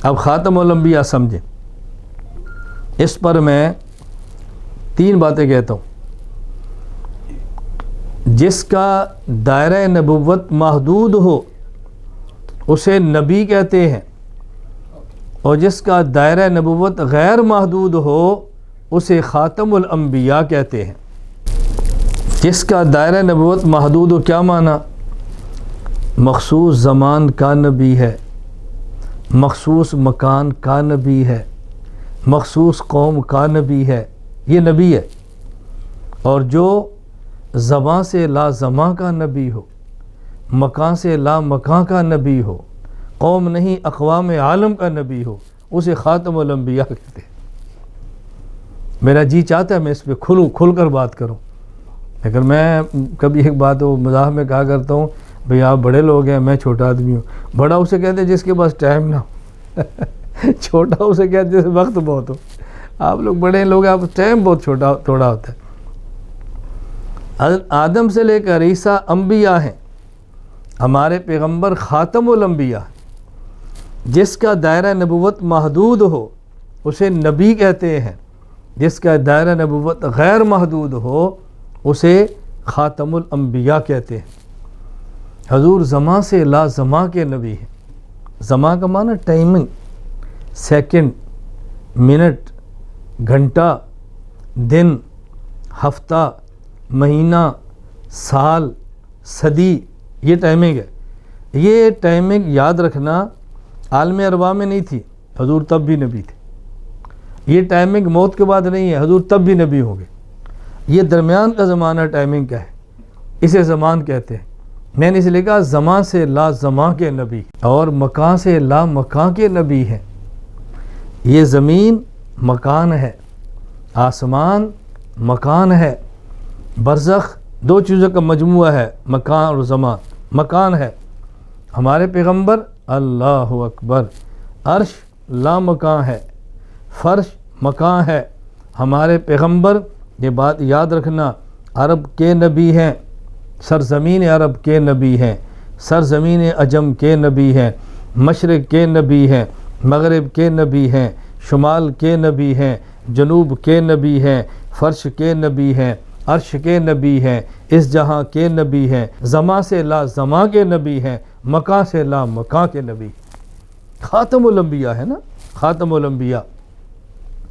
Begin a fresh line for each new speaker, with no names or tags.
اب خاتم الانبیاء سمجھیں، اس پر میں 3 باتیں کہتا ہوں۔ جس کا دائرہ نبوت محدود ہو اسے نبی کہتے ہیں، اور جس کا دائرہ نبوت غیر محدود ہو اسے خاتم الانبیاء کہتے ہیں۔ جس کا دائرہ نبوت محدود ہو کیا معنی؟ مخصوص زمان کا نبی ہے، مخصوص مکان کا نبی ہے، مخصوص قوم کا نبی ہے، یہ نبی ہے۔ اور جو زباں سے لا زماں کا نبی ہو، مکان سے لا مکان کا نبی ہو، قوم نہیں اقوام عالم کا نبی ہو، اسے خاتم الانبیاء کہتے ہیں۔ میرا جی چاہتا ہے میں اس پہ کھل کر بات کروں، لیکن میں کبھی ایک بات مزاح میں کہا کرتا ہوں، بھئی آپ بڑے لوگ ہیں، میں چھوٹا آدمی ہوں۔ بڑا اسے کہتے ہیں جس کے پاس ٹائم نہ ہو، چھوٹا اسے کہتے ہیں جس وقت بہت ہو۔ آپ لوگ بڑے لوگ ہیں، آپ ٹائم بہت تھوڑا ہوتا ہے۔ آدم سے لے کر عیسیٰ انبیاء ہیں، ہمارے پیغمبر خاتم الانبیاء ہیں۔ جس کا دائرہ نبوت محدود ہو اسے نبی کہتے ہیں، جس کا دائرہ نبوت غیر محدود ہو اسے خاتم الانبیاء کہتے ہیں۔ حضور زماں سے لا زماں کے نبی ہیں۔ زماں کا معنی ٹائمنگ، سیکنڈ، منٹ، گھنٹہ، دن، ہفتہ، مہینہ، سال، صدی، یہ ٹائمنگ ہے۔ یہ ٹائمنگ یاد رکھنا عالم ارواح میں نہیں تھی، حضور تب بھی نبی تھے۔ یہ ٹائمنگ موت کے بعد نہیں ہے، حضور تب بھی نبی ہوں گے۔ یہ درمیان کا زمانہ ٹائمنگ کا ہے، اسے زمان کہتے ہیں۔ میں نے اس لیے کہا زمان سے لا زمان کے نبی اور مکان سے لا مکان کے نبی ہیں۔ یہ زمین مکان ہے، آسمان مکان ہے، برزخ 2 چیزوں کا مجموعہ ہے، مکان اور زمان۔ مکان ہے ہمارے پیغمبر، اللہ اکبر، عرش لا مکان ہے، فرش مکان ہے ہمارے پیغمبر۔ یہ بات یاد رکھنا، عرب کے نبی ہیں، سرزمین عرب کے نبی ہیں، سرزمین عجم کے نبی ہیں، مشرق کے نبی ہیں، مغرب کے نبی ہیں، شمال کے نبی ہیں، جنوب کے نبی ہیں، فرش کے نبی ہیں، عرش کے نبی ہیں، اس جہاں کے نبی ہیں، زماں سے لا زماں کے نبی ہیں، مکان سے لا مکان کے نبی۔ خاتم الانبیاء ہے نا، خاتم الانبیاء۔